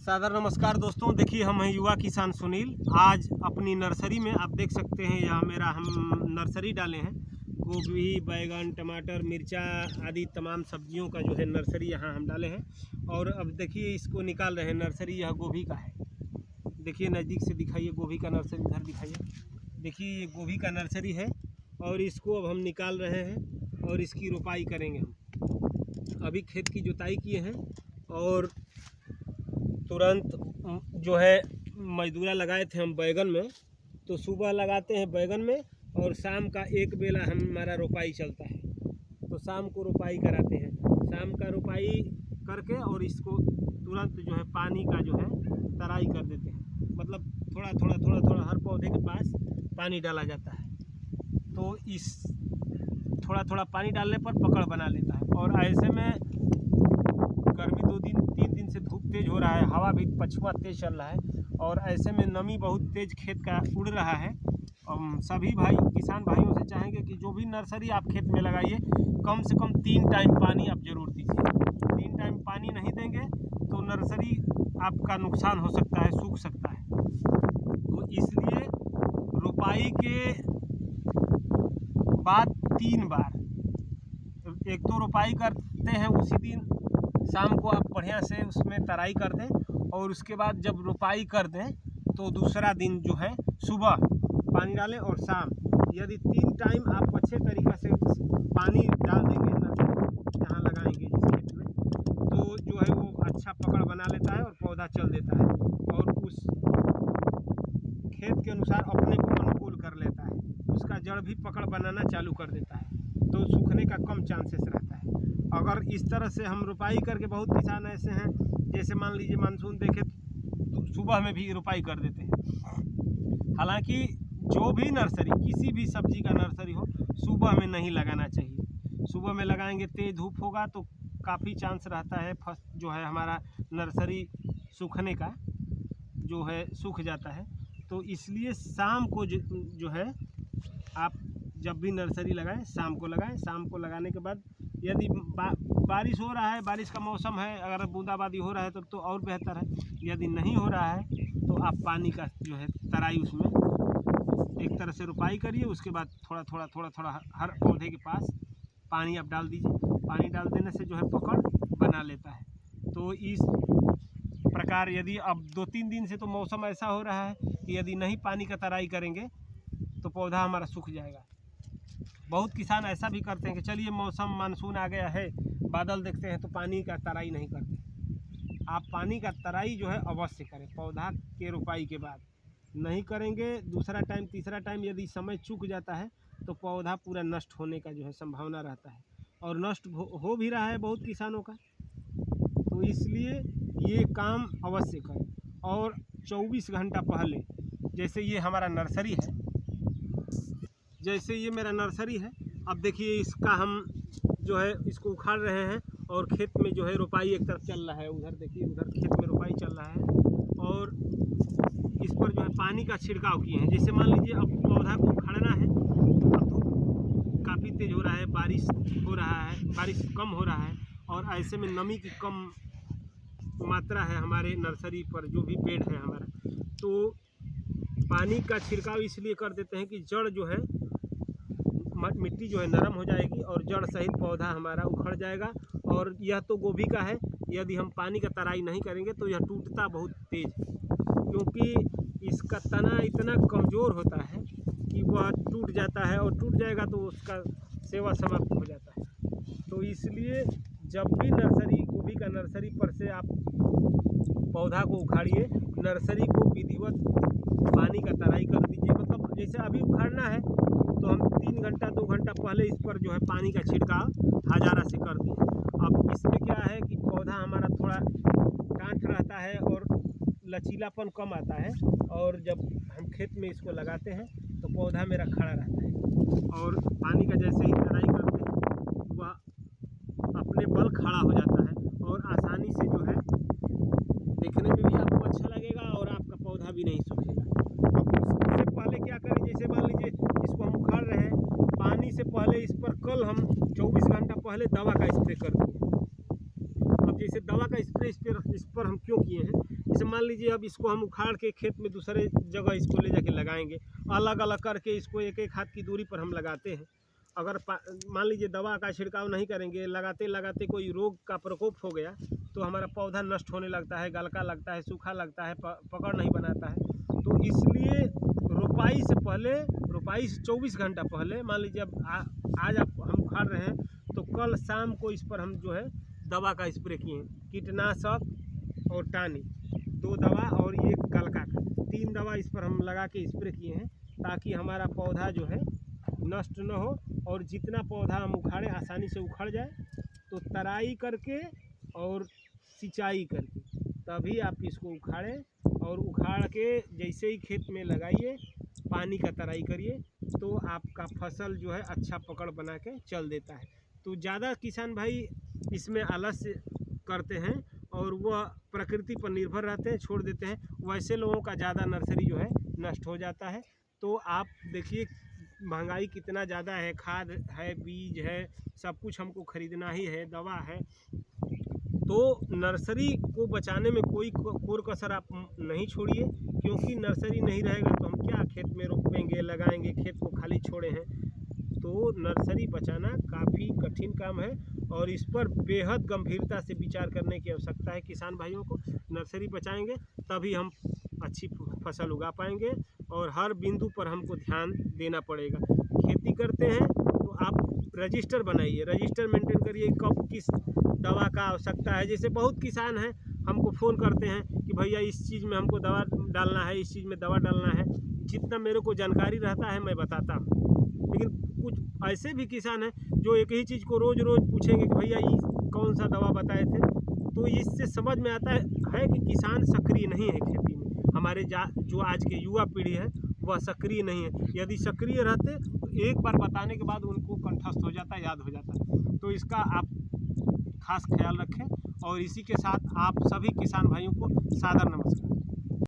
सादर नमस्कार दोस्तों। देखिए हम हैं युवा किसान सुनील। आज अपनी नर्सरी में आप देख सकते हैं यहाँ हम नर्सरी डाले हैं। गोभी, बैगन, टमाटर, मिर्चा आदि तमाम सब्जियों का जो है नर्सरी यहाँ हम डाले हैं। और अब देखिए इसको निकाल रहे हैं। नर्सरी यह गोभी का है। देखिए नज़दीक से दिखाइए गोभी का नर्सरी, इधर दिखाइए। देखिए ये गोभी का नर्सरी है और इसको अब हम निकाल रहे हैं और इसकी रोपाई करेंगे हम। अभी खेत की जुताई किए हैं और तुरंत जो है मजदूरा लगाए थे हम बैगन में। तो सुबह लगाते हैं बैगन में और शाम का एक बेला हमारा रोपाई चलता है। तो शाम को रोपाई कराते हैं। शाम का रोपाई करके और इसको तुरंत जो है पानी का जो है तराई कर देते हैं। मतलब थोड़ा थोड़ा हर पौधे के पास पानी डाला जाता है। तो इस थोड़ा पानी डालने पर पकड़ बना लेता है। और ऐसे में गर्मी 2-3 दिन से धूप तेज़ हो रहा है, हवा भी पछुआ तेज़ चल रहा है और ऐसे में नमी बहुत तेज़ खेत का उड़ रहा है। सभी भाई किसान भाइयों से चाहेंगे कि जो भी नर्सरी आप खेत में लगाइए कम से कम 3 टाइम पानी आप ज़रूर दीजिए। 3 टाइम पानी नहीं देंगे तो नर्सरी आपका नुकसान हो सकता है, सूख सकता है। तो इसलिए रोपाई के बाद 3 बार, एक तो रोपाई करते हैं उसी दिन शाम को आप बढ़िया से उसमें तराई कर दें और उसके बाद जब रोपाई कर दें तो दूसरा दिन जो है सुबह पानी डालें और शाम। यदि 3 टाइम आप अच्छे तरीक़े से पानी डाल देंगे नर्सरी जहाँ लगाएंगे जिस खेत में, तो जो है वो अच्छा पकड़ बना लेता है और पौधा चल देता है और उस खेत के अनुसार अपने को अनुकूल कर लेता है। उसका जड़ भी पकड़ बनाना चालू कर देता है, तो सूखने का कम चांसेस रहता है। अगर इस तरह से हम रोपाई करके, बहुत किसान ऐसे हैं जैसे मान लीजिए मानसून देखे तो सुबह में भी रोपाई कर देते हैं। हालांकि जो भी नर्सरी, किसी भी सब्जी का नर्सरी हो, सुबह में नहीं लगाना चाहिए। सुबह में लगाएंगे तेज़ धूप होगा तो काफ़ी चांस रहता है जो है हमारा नर्सरी सूखने का जो है सूख जाता है। तो इसलिए शाम को जो है आप जब भी नर्सरी लगाएं शाम को लगाएं। शाम को लगाने के बाद यदि बारिश हो रहा है, बारिश का मौसम है, अगर बूंदाबांदी हो रहा है तो और बेहतर है। यदि नहीं हो रहा है तो आप पानी का जो है तराई उसमें एक तरह से रोपाई करिए। उसके बाद थोड़ा हर पौधे के पास पानी आप डाल दीजिए। पानी डाल देने से जो है पकड़ बना लेता है। तो इस प्रकार यदि अब 2-3 दिन से तो मौसम ऐसा हो रहा है कि यदि नहीं पानी का तराई करेंगे तो पौधा हमारा सूख जाएगा। बहुत किसान ऐसा भी करते हैं कि चलिए मौसम मानसून आ गया है, बादल देखते हैं तो पानी का तराई नहीं करते। आप पानी का तराई जो है अवश्य करें। पौधा के रोपाई के बाद नहीं करेंगे, दूसरा टाइम तीसरा टाइम यदि समय चूक जाता है तो पौधा पूरा नष्ट होने का जो है संभावना रहता है और नष्ट हो भी रहा है बहुत किसानों का। तो इसलिए ये काम अवश्य करें। और 24 घंटा पहले, जैसे ये हमारा नर्सरी है, जैसे ये मेरा नर्सरी है, अब देखिए इसका हम जो है इसको उखाड़ रहे हैं और खेत में जो है रोपाई एक तरफ चल रहा है। उधर देखिए, उधर खेत में रोपाई चल रहा है और इस पर जो है पानी का छिड़काव किए हैं। जैसे मान लीजिए अब पौधा को उखाड़ना है, अब धूप काफ़ी तेज़ हो रहा है, बारिश हो रहा है, बारिश कम हो रहा है और ऐसे में नमी की कम मात्रा है हमारे नर्सरी पर, जो भी पेड़ है हमारा। तो पानी का छिड़काव इसलिए कर देते हैं कि जड़ जो है, मिट्टी जो है नरम हो जाएगी और जड़ सहित पौधा हमारा उखड़ जाएगा। और यह तो गोभी का है, यदि हम पानी का तराई नहीं करेंगे तो यह टूटता बहुत तेज़ है, क्योंकि इसका तना इतना कमज़ोर होता है कि वह टूट जाता है और टूट जाएगा तो उसका सेवा समाप्त हो जाता है। तो इसलिए जब भी नर्सरी, गोभी का नर्सरी पर से आप पौधा को उखाड़िए, नर्सरी को विधिवत पानी का तराई कर दीजिए। मतलब जैसे अभी उखाड़ना है तो हम 3 घंटा 2 घंटा पहले इस पर जो है पानी का छिड़काव हजारा से कर दिए। अब इसमें क्या है कि पौधा हमारा थोड़ा गांठ रहता है और लचीलापन कम आता है और जब हम खेत में इसको लगाते हैं तो पौधा मेरा खड़ा रहता है और पानी का जैसे ही तराई करते हैं वह अपने बल खड़ा हो जाता है और आसानी से जो है देखने में भी आपको अच्छा लगेगा और आपका पौधा भी नहीं सूखेगा। अब उससे पहले क्या करें, जैसे मान लीजिए इसको हम उखाड़ रहे हैं, पानी से पहले इस पर कल हम 24 घंटा पहले दवा का स्प्रे कर दिए। अब जैसे दवा का स्प्रे इस पर हम क्यों किए हैं, जैसे मान लीजिए अब इसको हम उखाड़ के खेत में दूसरे जगह इसको ले जाके लगाएंगे, अलग अलग करके इसको एक एक हाथ की दूरी पर हम लगाते हैं। अगर मान लीजिए दवा का छिड़काव नहीं करेंगे, लगाते लगाते कोई रोग का प्रकोप हो गया तो हमारा पौधा नष्ट होने लगता है, गलका लगता है, सूखा लगता है, पकड़ नहीं बनाता है। तो इसलिए रोपाई से पहले, रोपाई से 24 घंटा पहले, मान लीजिए अब आज हम उखाड़ रहे हैं तो कल शाम को इस पर हम जो है दवा का स्प्रे किए हैं, कीटनाशक और टानी 2 दवा और ये गलका का 3 दवा इस पर हम लगा के स्प्रे किए हैं, ताकि हमारा पौधा जो है नष्ट न हो और जितना पौधा हम उखाड़े आसानी से उखड़ जाए। तो तराई करके और सिंचाई करके तभी आप इसको उखाड़ें, और उखाड़ के जैसे ही खेत में लगाइए, पानी का तराई करिए, तो आपका फसल जो है अच्छा पकड़ बना के चल देता है। तो ज़्यादा किसान भाई इसमें आलस्य करते हैं और वह प्रकृति पर निर्भर रहते हैं, छोड़ देते हैं। वैसे लोगों का ज़्यादा नर्सरी जो है नष्ट हो जाता है। तो आप देखिए महंगाई कितना ज़्यादा है, खाद है, बीज है, सब कुछ हमको ख़रीदना ही है, दवा है। तो नर्सरी को बचाने में कोई कोर कसर आप नहीं छोड़िए, क्योंकि नर्सरी नहीं रहेगा तो हम क्या खेत में रोपेंगे, लगाएंगे, खेत को खाली छोड़े हैं। तो नर्सरी बचाना काफ़ी कठिन काम है और इस पर बेहद गंभीरता से विचार करने की आवश्यकता है किसान भाइयों को। नर्सरी बचाएंगे तभी हम अच्छी फसल उगा पाएंगे और हर बिंदु पर हमको ध्यान देना पड़ेगा। खेती करते हैं तो आप रजिस्टर बनाइए, रजिस्टर मेंटेन करिए, कब किस दवा का आवश्यकता है। जैसे बहुत किसान हैं हमको फ़ोन करते हैं कि भैया इस चीज़ में हमको दवा डालना है, इस चीज़ में दवा डालना है। जितना मेरे को जानकारी रहता है मैं बताता हूँ, लेकिन कुछ ऐसे भी किसान हैं जो एक ही चीज़ को रोज़ रोज़ पूछेंगे कि भैया ये कौन सा दवा बताए थे। तो इससे समझ में आता है कि किसान सक्रिय नहीं है खेती में। हमारे जो आज के युवा पीढ़ी है वह सक्रिय नहीं है। यदि सक्रिय रहते तो एक बार बताने के बाद उनको कंठस्थ हो जाता, याद हो जाता। तो इसका आप खास ख्याल रखें और इसी के साथ आप सभी किसान भाइयों को सादर नमस्कार।